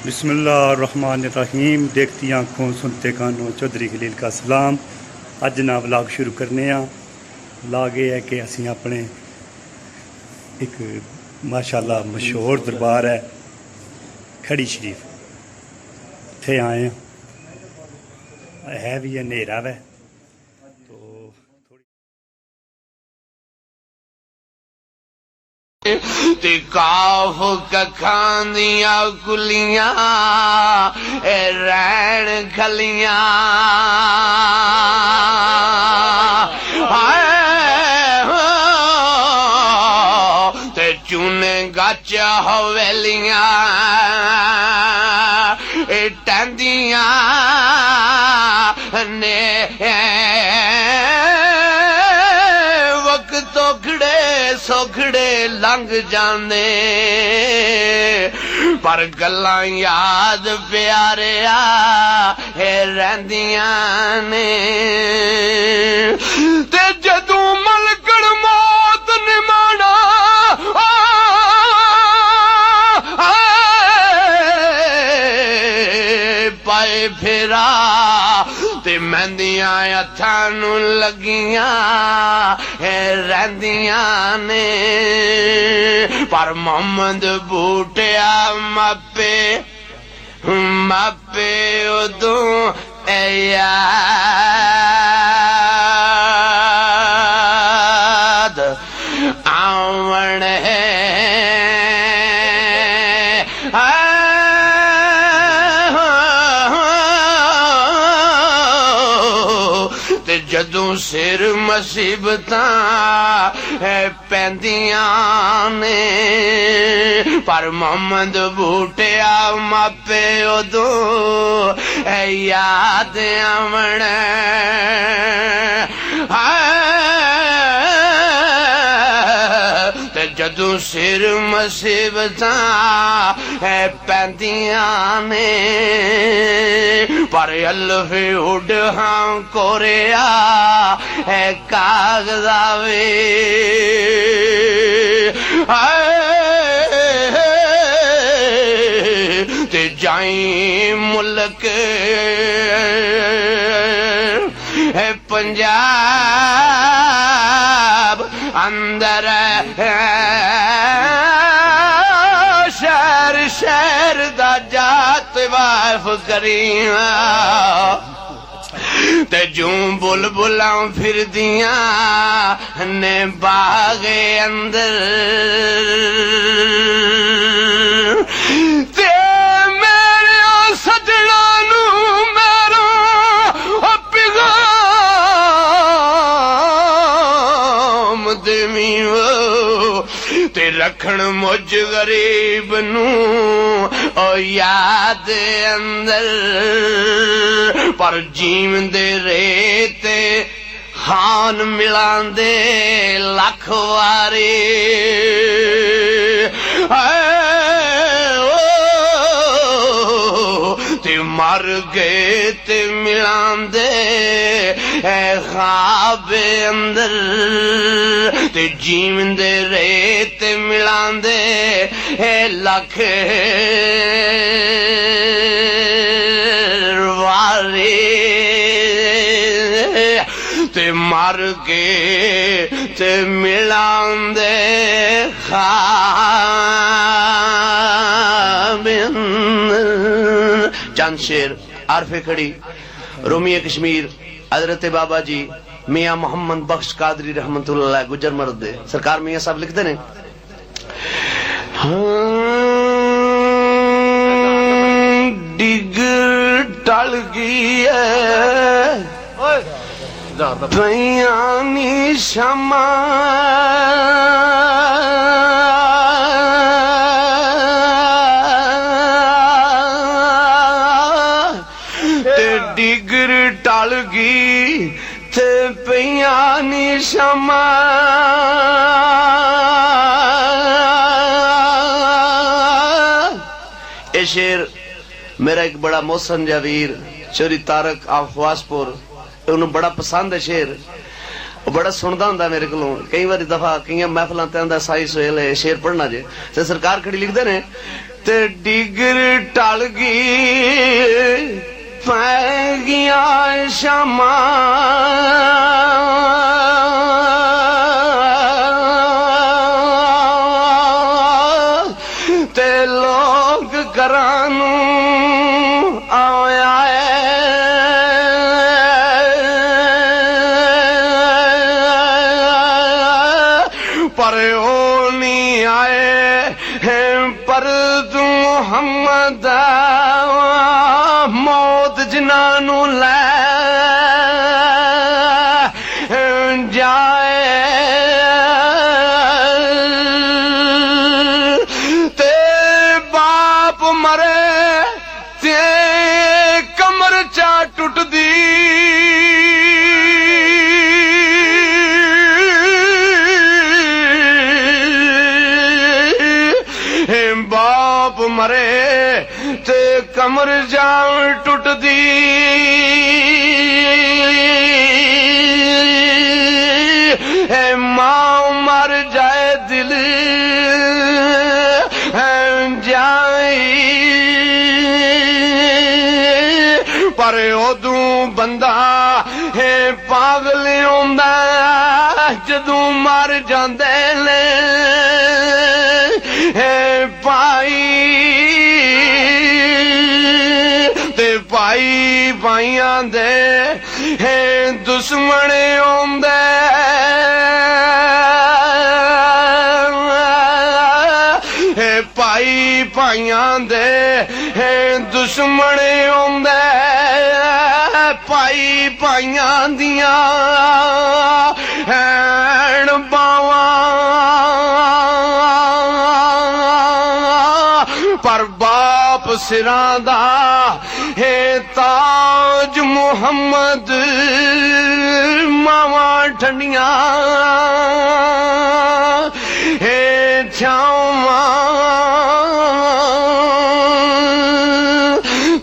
बिस्मिल्लाहिर्रहमानिर्रहीम। देखती आँखों सुनते कानों, चौधरी खलील का सलाम। अज ना व्लॉग शुरू करने व्लॉग ये है कि असी अपने एक माशाल्लाह मशहूर दरबार है खड़ी शरीफ, इत्थे आए है भी अंधेरा वै तो ते काफ कखां दियां कुलियां रैन खलियां ते चूने गच हवेलियां टंदियां ने सोखड़े लंघ जाने पर गल्लां याद प्यारिया रहिंदियां ने ते जदों मलकड़ मौत निमाना पाए फेरा ते मेहंदियां हत्थां नूं लगियां रहिंदियां ने पर मोहम्मद बूटिया मापे मापे उदों याद आवण है जदों सिर मुसीबतां पैंदियां ने पर मोहम्मद बूटिया मापे उदों याद आवण ते जदों सिर मुसीबतां पैंदियां ने पर अल्फ उड हाँ कोरिया कागज़ा वे ते जाई मुल्क पंजाब अंदर शहर शहर दा जात वाफ करीना ते जूं बुलबुलां फिरदियां ने बागे अंदर ते मेरे सजना नू मेरो पैगाम देवी ते रखण मुझ गरीब नू ओ याद अंदर पर जीवंदे रेते खान मिलांदे लख वारे ते मर गए ते मिलांदे ख्वाब अंदर ते जीवंदे रेते मिलांदे लख वारे ते मर के ते मिलांदे ख्वाब चंद शेर आरफे खड़ी रोमिया कश्मीर हजरत बाबा जी मियाँ मोहम्मद बख्श कादरी रहमतुल्लाह अलैह गुजर मर्द सरकार मियाँ साहब लिखते ने डिग टल गई है भैयानी शमा ते डिगर टल गई ते भैयानी शमा ये शेर मेरा एक बड़ा मोहसन जावीर चोरी तारक आफवासपुर उन्होंने बड़ा पसंद है शेर बड़ा सुनता होंगे मेरे को कई बार दफा कई महफलों ते आंदा साई सोहेल शेर पढ़ना जे ते सरकार खड़ी लिखते ने ते डिगर टल लगी पै गया शामा ते लोग करानू आया पर ओ नहीं आए हैं पर तू मोहम्मद मौत जिन्हां लै जाए ते बाप मरे ते कमर चा टुटदी बाप मरे ते कमर जान टुटदी है मां मर जाए दिल जाए पर उदू बंदा है पागल होंदा जदों मर जांदे ने भाई ते भाई भाइयां दे है दुश्मन होंदे है भाई भाइयां दे है दुश्मन होंदे भाई भाइयां दियां हैन बावां पर बाप सिरां दा है ताज मुहम्मद मावा ठंडियां है छावां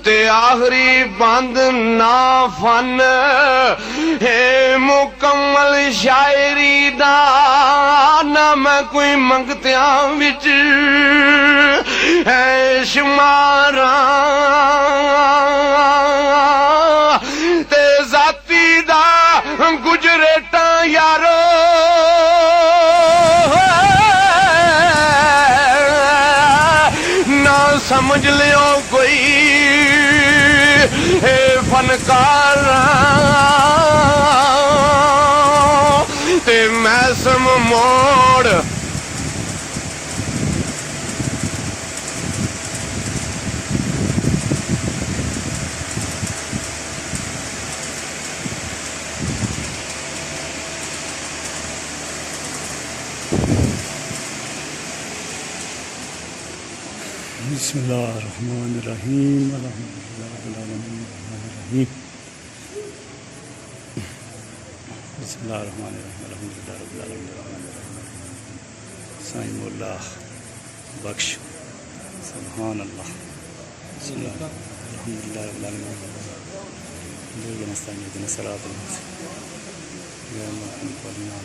ते आखरी बंद ना फन है मुकम्मल शायरी दा ना मैं कोई मंगतियां विच है शुमारा ते जाती दा गुजरेटा यारो ना समझ लियो कोई है फनकार ते मैसम मोड़ बिस्मिल्लाहिर्रहमानिर्रहीम अल्हम्दुलिल्लाहि रब्बिल आलमीन अर्रहमानिर्रहीम बिस्मिल्लाहिर्रहमानिर्रहीम अल्हम्दुलिल्लाहि रब्बिल आलमीन अर्रहमानिर्रहीम साईं मौला बख्श सुभान अल्लाह अल्हम्दुलिल्लाहि रब्बिल आलमीन लेकिन नस्तईन इहदिना सिरातल मुस्तकीम या मुहम्मद वलिना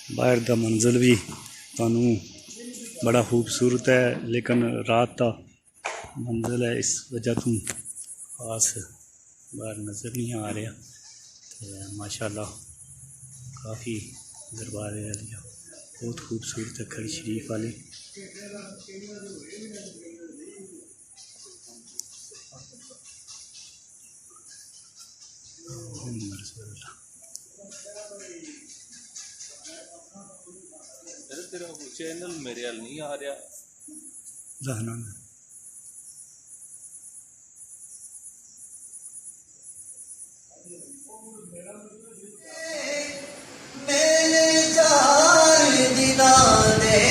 बाहर का मंजल भी तुहानू बड़ा खूबसूरत है लेकिन रात का मंजल है इस वजह तो खास बाहर नज़र नहीं आ रहा तो माशाअल्लाह काफ़ी दरबार अलिया बहुत खूबसूरत है खड़ी शरीफ वाली तेरा चैनल मेरे हाल नहीं आ रहा रहना मेरे चार दिना दे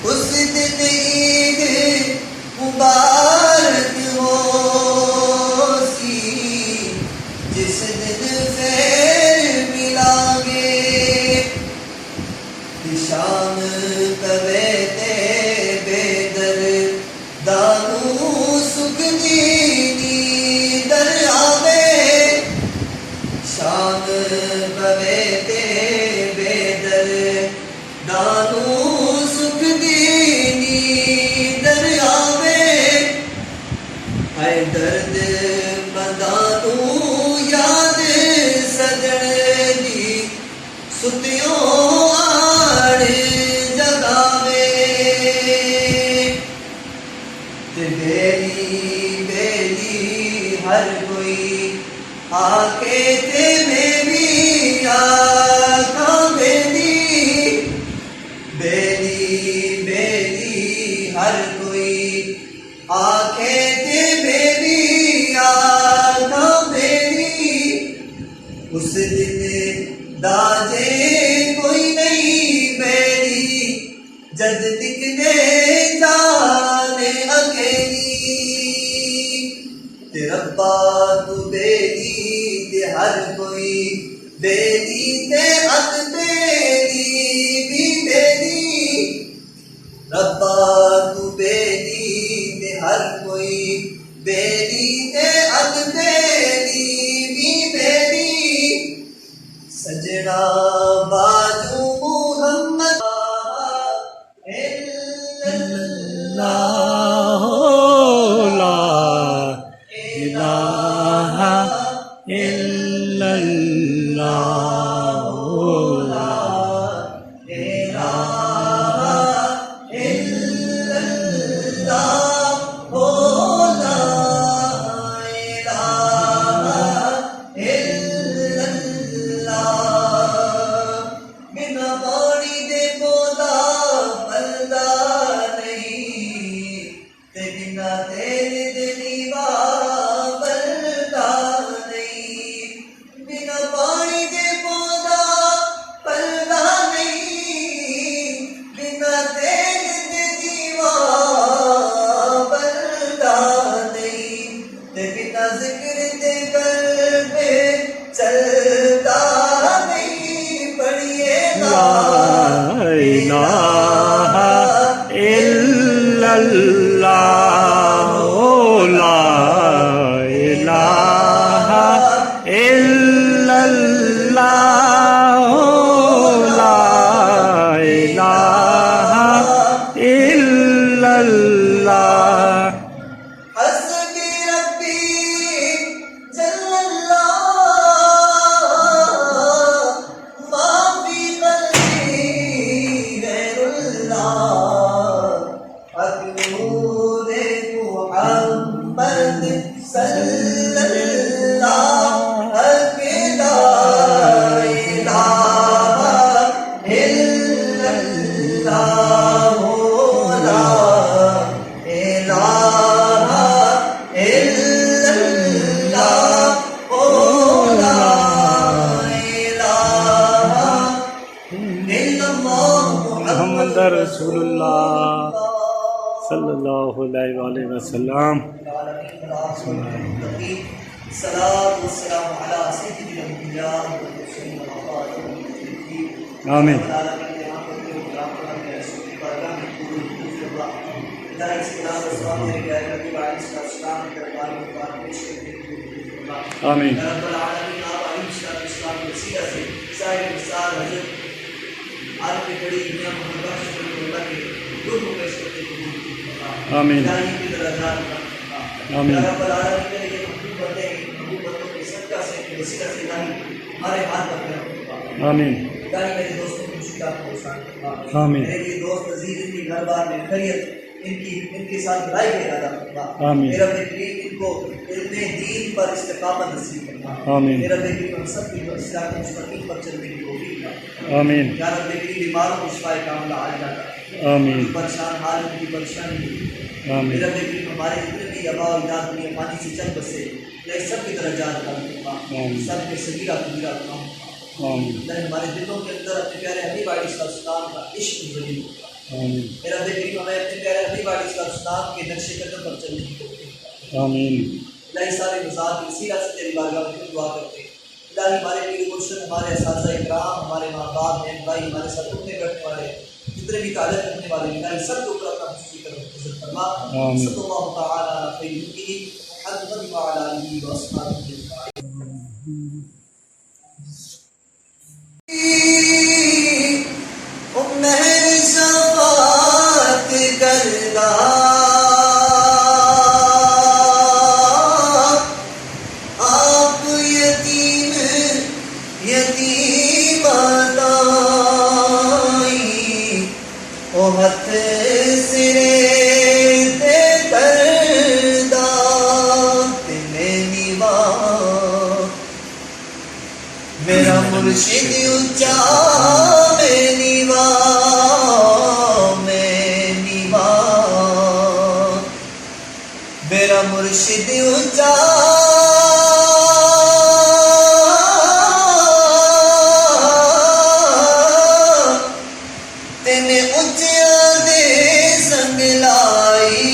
उस दिन ईद मुबारक हो सी जिस दिन फिर मिलांगे शाम कब हर कोई आके ते में भी आका बेदी बेदी बेदी हर कोई आके ते में भी आका बेदी उस दिन दाजे कोई नहीं मेरी जद दिखने जाने अकेली ते रब्बा तू बेदी ते हर कोई बेदी ते अत बेदी भी बेदी रब्बा तू बेदी ते हर कोई बेदी ते अत बेदी भी बेदी सजना बाजू मुहम्मद ला इलाहा इल्लल्लाह ला इलाहा इल्लल्लाह हो ला इलाहा इल्लल्लाह बिना पानी दे पौधा फलदा नहीं ते बिना तेल दे नीवा फलदा नहीं बिना पानी दे पौधा फलदा नहीं बिना तेल दे नीवा फलदा नहीं ते बिना जिक्र दे कल्बे चलता नहीं पढ़िए ला इलाहा इल्लल्लाह ला इलाहा इल्लल्लाह ला इलाहा इल्लल्लाह हस्बी रब्बी जल्लल्लाह मा फी क़ल्बी गैरुल्लाह अकनूरे मुहम्मद सल्लल्लाह अकेला इलाहा इल्लल्लाह ला इलाहा इल्लल्लाह ओ ला इलाहा इल्लल्लाह मुहम्मद रसूलुल्लाह सल्लल्लाहु अलैहि वसल्लम सलाम वस्सलाम अला सय्यिदिल अंबिया वल मुरसलीन व खातिमिल नबिय्यीन आमीन आमीन आमीन आमीन आमीन मेरे दोस्तों की मुश्किलात को आसान फरमा। आमीन। मेरे ये दोस्त अजीज इनकी घर बार में खैरियत इनके साथ भलाई का इरादा फरमा। आमीन। मेरा बेहतरीन इनको इल्मे दीन पर इस्तिकामत नसीब फरमा। आमीन। मेरा बेहतरीन हम सब की इस्लाम के मुस्तकीम पर चलने की तौफीक फरमा। आमीन या रब बेहतरीन बीमारों को शिफाए कामिला आजिला अता फरमा। आमीन परेशान हाल उनकी परेशानी आमीन मेरा बेहतरीन हमारे जितने भी अबाव इजाद दुनिया पानी से चल बसे या सब की तरह जात फरमा। आमीन। सब के सगीरा कबीरा फरमा। आमीन हमारे दिलों के अंदर अपने प्यारे हबीब अलैहिस्सलाम का इश्क जलील आमीन मेरा बेहतरीन हमें अपने प्यारे हबीब अलैहिस्सलाम के नक्शे कदम पर चलने की तौफीक आमीन इलाही सारे मज़ार की सीरा से तेरी बारगाह में दुआ करते हैं। इलाही हमारे पीर मुर्शिद हमारे असातिज़ा इकराम हमारे माँ बाप बहन भाई हमारे साथ उठने बैठने वाले जितने भी ताल्लुक़ रखने वाले इलाही सब के ऊपर अपना खुशी कर इज़्ज़त फरमा। आमीन। सल्लल्लाहु तआला अला खैरिhi मुहम्मद व अला आलिहि व अस्हाबिहि महर शफ़ाअत करदा आप यतीम यतीमादाई ओ हथ सिरे ते करदा ते मैनी मुर्शिद ऊंचा में नीवा मेरा मुर्शिद ऊंचा तेने ऊंचिया दे संग लाई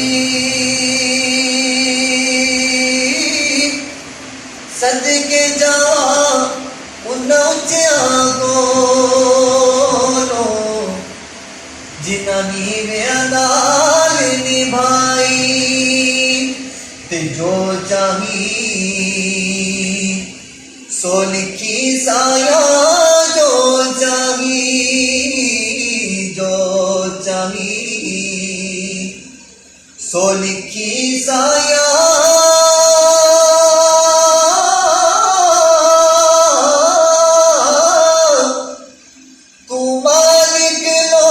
सदके जावा उन ऊंचिया को जिन्ना नीविया नाल निभाई ते जो चाही सो लिखी साया जो चाही सो लिखी साया तू मालिक लो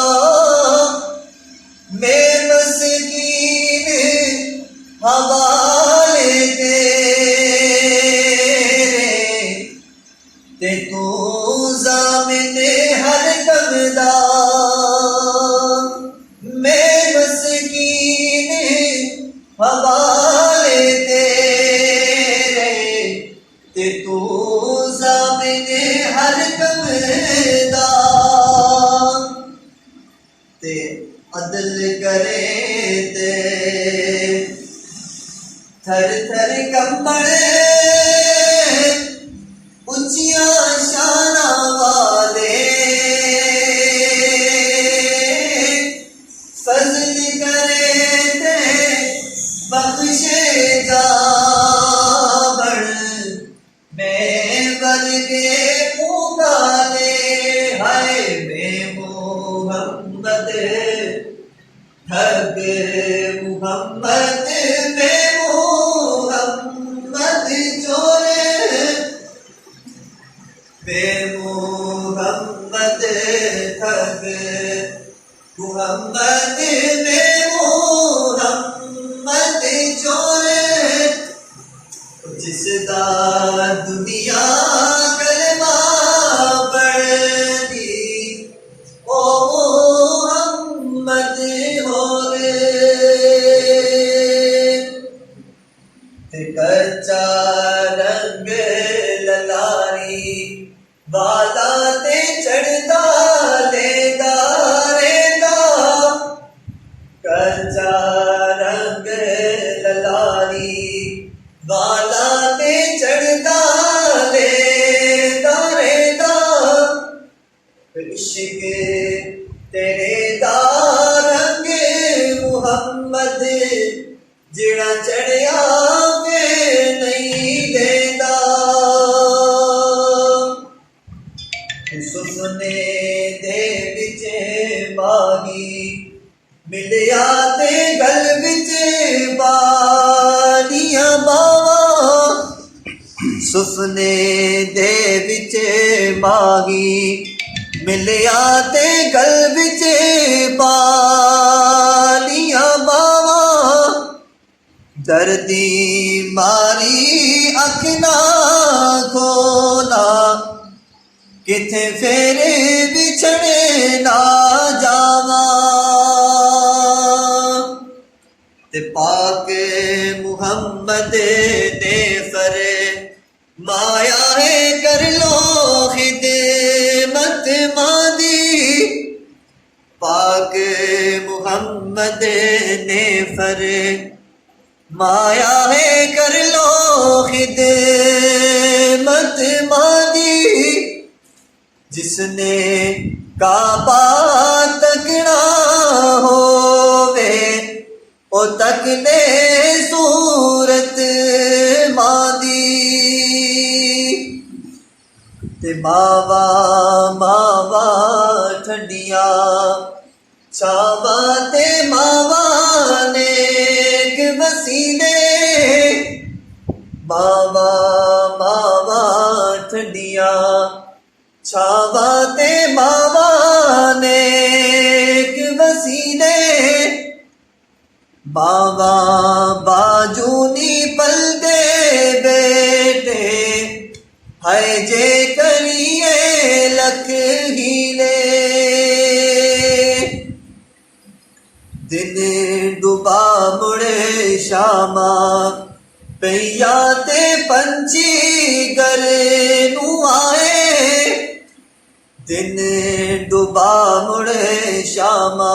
कलमदार मैं मस्कीन हवाले ते तू ज़ामिने हर कमदा मैं मस्कीन हवाले ते तू ज़ामिने हर कमदा ते अदल करे ते थर थर कंबड़े ऊंचिया शाना वाले फजल करे ते बख्शे जा बढ़ मैं बलगे पुकारे हाय मैं मोहम्मद ठग मुहम्मद में मोहम्मद चोरे मोहम्मद ठग मुहम्मद में मोहम्मद चोरे जिसदा दुनिया कलमा पढ़दी ओ मोहम्मद होरे ते कच्चा रंग ललारी वाला ते चढ़दा लेदा रेदा कच्चा रंग ललारी वाला ते चढ़दा लेदा रेदा इश्क तेरे दा रंग मुहम्मद जिड़ा चढ़िया के नहीं देदा सुपने दे विचे बागी मिलिया ते गल विचे बानिया बावा सुपने दे विचे बागी मिलिया ते गल विचे बानिया बावा दर्दी मारी अख ना खोला किथे फेरे बिछड़े ना जावा ते पाक मुहम्मद ने फरे माया है कर लो खिदमत मादी पाक मुहम्मद ने फरे माया है कर लो खिदमत मादी जिसने काबा तकना होवे ओ तकने सूरत मादी ते मावा मावा ठंडिया छावा ते मावा नेक वसीले मावा मावा ठंडिया छावा ते मावा नेक वसीले बाबा बाजूनी पलते बेटे है जे करिए लख हीले दिन डुबा मुड़े शामा पैया ते पंछी घर नू आए दिन डुबा मुड़े शामा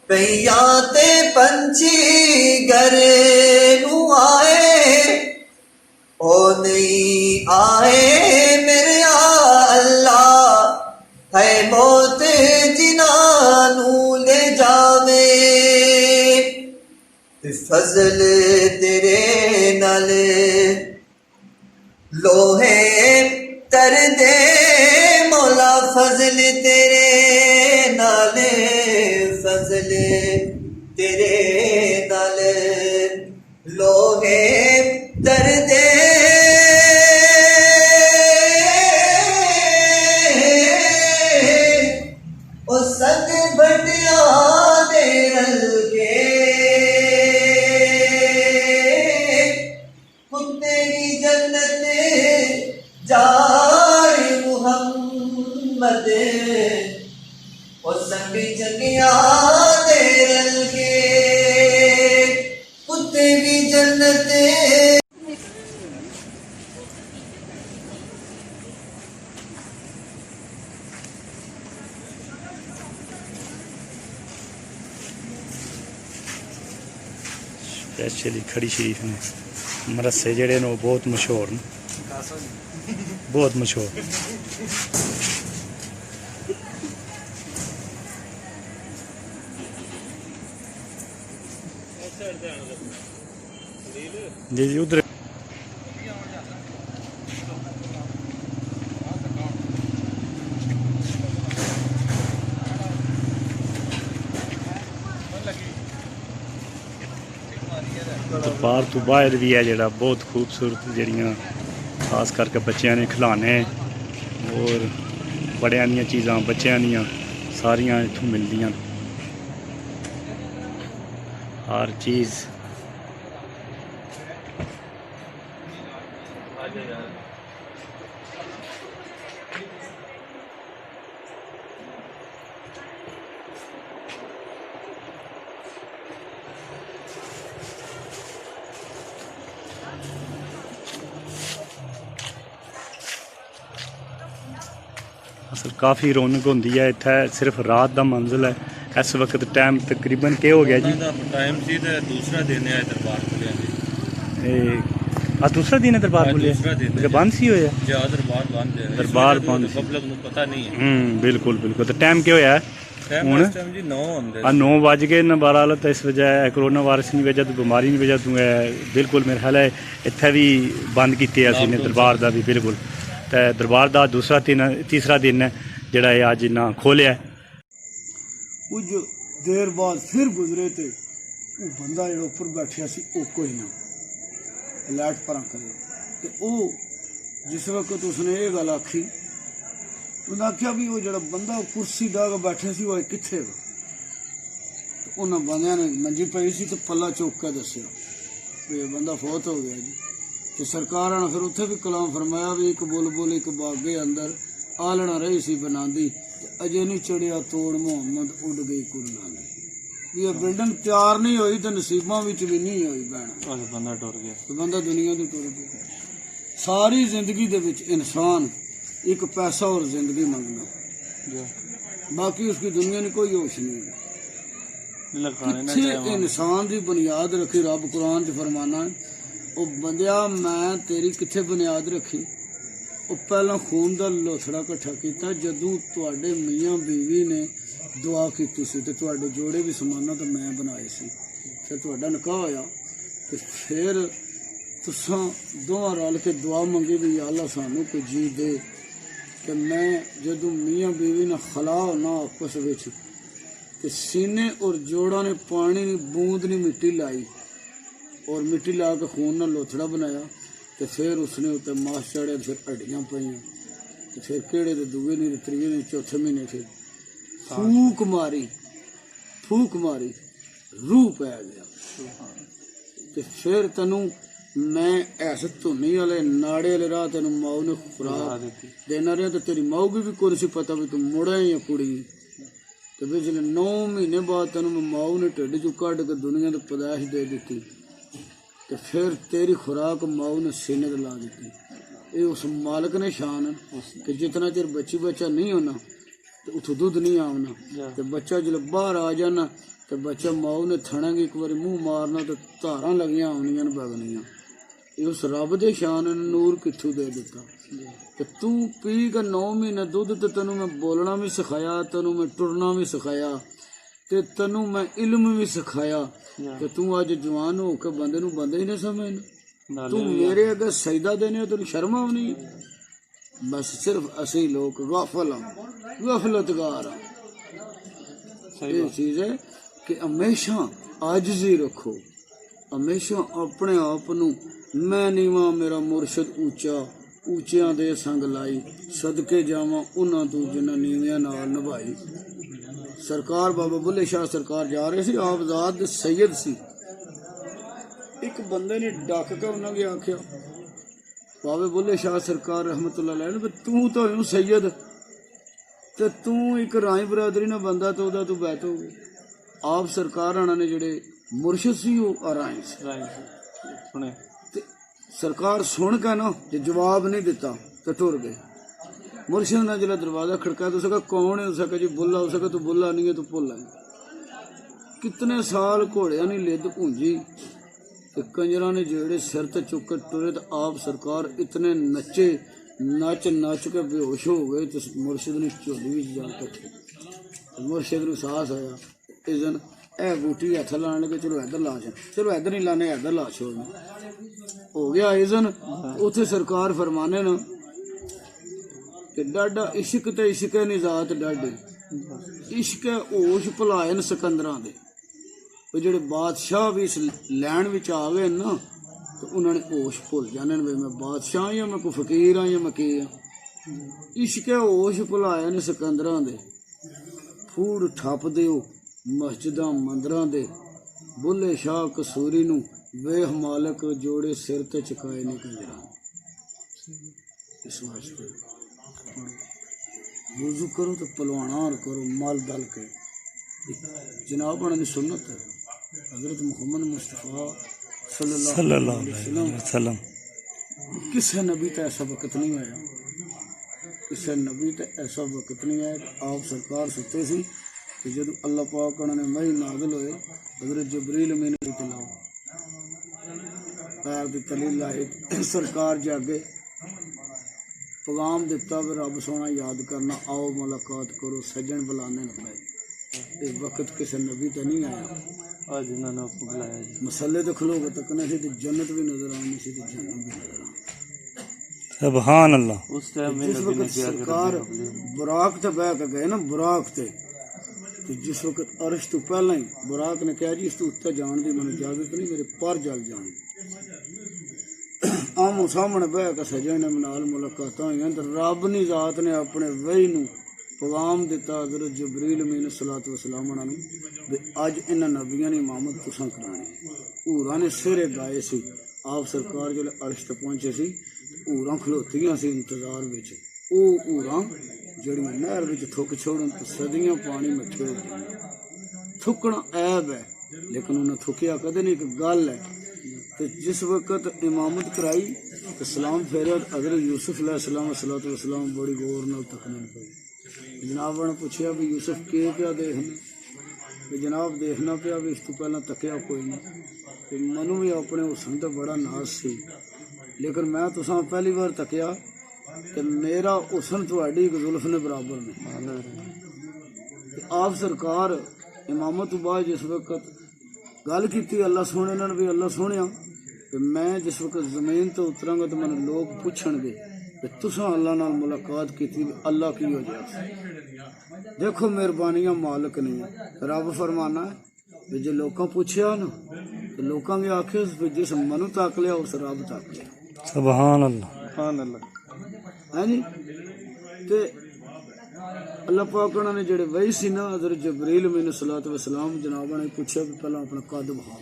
पैया ते पंछी घर नू आए ओ नहीं आए मेरे अल्लाह है मौत जिनानू ले जावे ते फजल तेरे नाल लोहे तर दे मौला फजल तेरे नाल फजल तेरे नाल लोहे तर दे ओ संग भटिया दे रल के कुत्ते की जन्नत जार मुहम्मद ओ संग जगिया दे रल के कुत्ते की जन्नत स्पैशली खड़ी शरीफ ने मरसे जेड़े ने बहुत मशहूर ने बहुत मशहूर जी जी उधर दरबार तो बाहर भी है जरा बहुत खूबसूरत जड़ियाँ खास करके बच्चों ने खिलाने और बड़िया दियां चीज़ां बच्चों दियां सारियां इत्थों मिलदियां हर चीज़ असल काफ़ी रौनक होंदी है इत्थै सिर्फ रात का मंजिल है इस वक्त टाइम तकरीबन क्या हो गया जी टाइम सी ते दूसरा दिन है दरबार खुलिया जी आज दूसरा दिन है दरबार खुलिया दूसरा दिन है। बंद सी होया जी दरबार बंद है दरबार बंद सी। पब्लिक ਨੂੰ पता नहीं है बिल्कुल बिल्कुल तो टाइम क्या होया टाइम ਹੁਣ इस टाइम जी 9 ਹੁੰਦੇ 9 बज गए न बहरहाल तो इस वजह कोरोना वायरस की वजह तो बीमारी की वजह तो बिल्कुल मेरे ख्याल है इत्थै भी बंद किए असी ने दरबार का भी बिल्कुल तो दरबार का दूसरा तीसरा दिन है जोड़ा अज ना खोलिया कुछ देर बाद फिर गुजरे थे वो बंदा जो उपर बैठा सी वो कोई ना लाइट पर करे ते वो जिस वक्त उसने ये गल आखी उन्हें आख्या भी वो जो बंदा कुर्सी डाह के बैठा सी वो कित्थे तो उन्होंने बंद ने मंजी पई सी तो पला चुक के दसिया भी ये बंदा फौत हो गया जी तो सरकार ने फिर उत्थे भी कलाम फरमाया भी एक बुलबुल एक बागे अंदर आलना रही सी बनांदी अजे नहीं चढ़िया तोड़ मुहम्मद उड़ गई कुरलानी भी ये बिल्डिंग तैयार नहीं हुई तो नसीबों भी नहीं हुई भैन बंदा टुर गया तो बंदा दुनिया तो टुर गया सारी जिंदगी दे विच इंसान एक पैसा और जिंदगी मंगना बाकी उसकी दुनिया ने कोई होश नहीं किथे इंसान की बुनियाद रखी रब कुरान च फरमाना है वो बंदिया मैं तेरी किथे बुनियाद रखी वो पहला खून का लोथड़ा कट्ठा किया जदों तुहाडे मियाँ बीवी ने दुआ की सी ते तुहाडे जोड़े भी समाना तो मैं बनाए सी फिर तुहाडा निकाह होया ते फिर तुसां दोवां रल के दुआ मंगी भी या अल्लाह सानू कोई जी दे कि मैं जदों मियाँ बीवी ने खला होना आपस विच ते सीने और जोड़ा ने पानी नहीं बूंद नहीं मिट्टी लाई और मिट्टी ला के खून ना लोथड़ा बनाया तो फिर उसने उत्ते मास चढ़े फिर हड्डियां पाइयां तो फिर केड़े दे दूए नहीं त्रीए नहीं चौथे महीने फिर फूक मारी रूह पै गया ते फिर तेनू मैं ऐस धुनी वाले नाड़े वाले राह तेन माऊ ने खुराक देना रहा तो तेरी माऊ की भी कोई सी पता भी तू मुड़ा है या कुड़ी। तो पिछले 9 महीने बाद तेन माऊ ने ढिड चो कढ़ के दुनिया की पैदाइश दे दी तो फिर तेरी खुराक माऊ ने सीने ते ला दी। ये उस मालक ने शान है कि जितना चिर बच्चा नहीं होना तो उतो दुध नहीं आना तो बच्चा जो बाहर आ जाना तो बच्चा माऊ ने थना एक बार मुँह मारना तो धारा लगियां आनियां बगनियां। ये उस रब दे शान ने नूर कित्थों दे दिता। तो तू पी के 9 महीने दुध तो तेनों मैं बोलना भी सिखाया, तेनों मैं टुरना भी सिखाया, ते तेनों मैं इल्म भी सिखाया कि तू अज जवान हो के बंदे नूं बंदे ही नहीं समझना। तू मेरे अगर सजदा देने तेन शर्म आनी। बस सिर्फ असी लोग गाफल गफलतगार ये चीज़ है कि हमेशा आजिज़ी रखो, हमेशा अपने आप नूं मैं नीवा मेरा मुर्शद ऊंचा, ऊंचियां दे संग लाई, सदके जावां उन्हां तू जिन्हां नीवियां नाल निभाई। सरकार बाबा बुल्ले शाह सरकार जा रहे सी, आप ज़ात दे सैयद सी। एक बंदे ने डक के उन्होंने आख्या बाबे बुल्ले शाह सरकार रहमतुल्लाह अलैह ने तू तो हूँ सैयद ते तू एक राई बरादरी ना बंदा तो तू बैठ हो गए। आप सरकार आना ने जेड़े मुर्शद सी वो राई सुने सरकार सुन के ना जो जवाब नहीं दिता तो टुर गए। मुर्शद ने जो दरवाजा खड़काया तो उसका कौन है, उसका जी बुल्ला, उसका तू बुल्ला नहीं है तू भुल्ला है। कितने साल घोड़िया ने लिद पूंजी तो कंजरा ने जेड़े सिर ते चुक के टुरे तो आप सरकार इतने नचे नच नच के बेहोश हो गए तो मुर्शद ने झोली भी जा कट्ठी। मुर्शद को साहस आया इस दिन ए बूटी हथ लाने लगे, चलो इधर ला छोड़, चलो इधर नहीं लाने इधर ला छोड़ हो गया। इस दिन उथे सरकार फरमाने ना कि डाडा इश्क ते इश्क निजात डाडे, इश्क होश भुलाए सिकंदरां दे। वो जेडे बादशाह भी इस लैन विच आ गए ना तो उन्होंने होश भुल जाने भी मैं बादशाह या मैं कोई फकीर हाँ या मैं की हाँ। इश्क होश भुलाए ने सिकंदरां दे, फूड ठप दिओ मस्जिदां मंदिरां दे। बुल्ले शाह कसूरी नूं वेह मालक जोड़े सिर ते चुकाए ने कंजरां। इस वास्ते वुज़ू करो तो पलवाना करो माल दल के। जनाब उन्होंने सुन्नत है हजरत मुहम्मद मुस्तफ़ा सल्लल्लाहु अलैहि वसल्लम किसी नबी तो ऐसा वक्त नहीं आया, किसी नबी तो ऐसा वक्त नहीं आया कि आप सरकार सुते सी कि जब अल्लाह पाक उन्होंने मही नाज़िल होए हजरत जबरील अमीन लाओ पैर की तली लाई सरकार जागे पैगाम दिता भी रब सोना याद करना, आओ मुलाकात करो, सज्जन बुलाने लगे। इस वक्त किसी नबी तो नहीं आया आज इन्होंने बुलाया मसले तो खलो के तकने से तो जन्नत भी नजर आनी सी तो जन्नत भी नजर आनी। सुभान अल्लाह। उस टाइम जिस वक्त सरकार बुराक ते बह के गए ना बुराक ते तो जिस वक्त अर्श तो पहला ही बुराक ने कहा जी इस तो उत्ते जान दी मैंने इजाजत नहीं, मेरे पर जल जान। आमो सामने बह के सजन नाल मुलाकात हुई तो रब नी जात ने अपने वही नूं पैगाम दिता हजरत जबरील अमीन सलातो वसलाम भी अज इन्हां नबियां ने इमामत तुसां करानी। हूरां ने सिरे गाए सी, आप सरकार जो अर्श तक पहुंचे सी हूरां खलोतियां सी इंतजार विच। ओ हूरां जड़ियां नहर विच थुक छोड़न तो सदियां पानी मिठे हो गए। थुकना ऐब है लेकिन उन्हें थुकिया कदे नहीं, एक गल है। तो जिस वक्त इमामत कराई तो सलाम फेरे हजरत यूसुफ अलैहिस्सलाम सलातो वसलाम बड़ी गौर नाल तकने पई। जनाब ने पूछा भी यूसुफ के क्या देखना, भी जनाब देखना पिया भी इस तो पहला तकिया कोई नहीं। तो मनु भी अपने हुसन तो बड़ा नाज सी लेकिन मैं तुसा पहली बार तकिया कि मेरा हुसन थोड़ी एक जुल्फ ने बराबर ने। आप सरकार इमामत तो बाद जिस वक्त गल की अल्लाह सोने ने भी अल्लाह सोने कि मैं जिस वक्त जमीन तो उतरांगा तो मैंने लोग पूछणगे कि तुसा अल्लाह नाल मुलाकात की अल्लाह की हो जाए। देखो मेहरबानियां मालिक नहीं है। रब फरमाना है कि जो लोग पूछया ना तो लोगों के आखे जिस मनु तक लिया उस रब तक लिया। सुभान अल्लाह है जी। ते अल्लाह पाक ने जेड़े वही सी ना हज़रत जबरील मैंने सलात वसलाम जनाब ने पूछा कि पहला अपना कद बहा,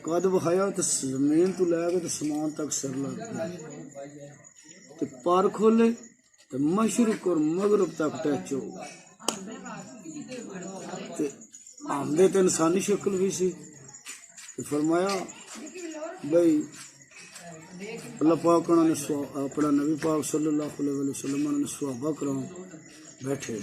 कद बहाया तो जमीन तो लैके तो समान तक सिर लग गया, तो पर खोले तो मशरक और मगरब तक टच हो, आमदे तो इंसानी शक्ल भी सी। तो फरमाया भाई अल्लाह पाक ने अपना नबी पाक सल्लल्लाहु अलैहि वसल्लम ने सहाबा कराम बैठे।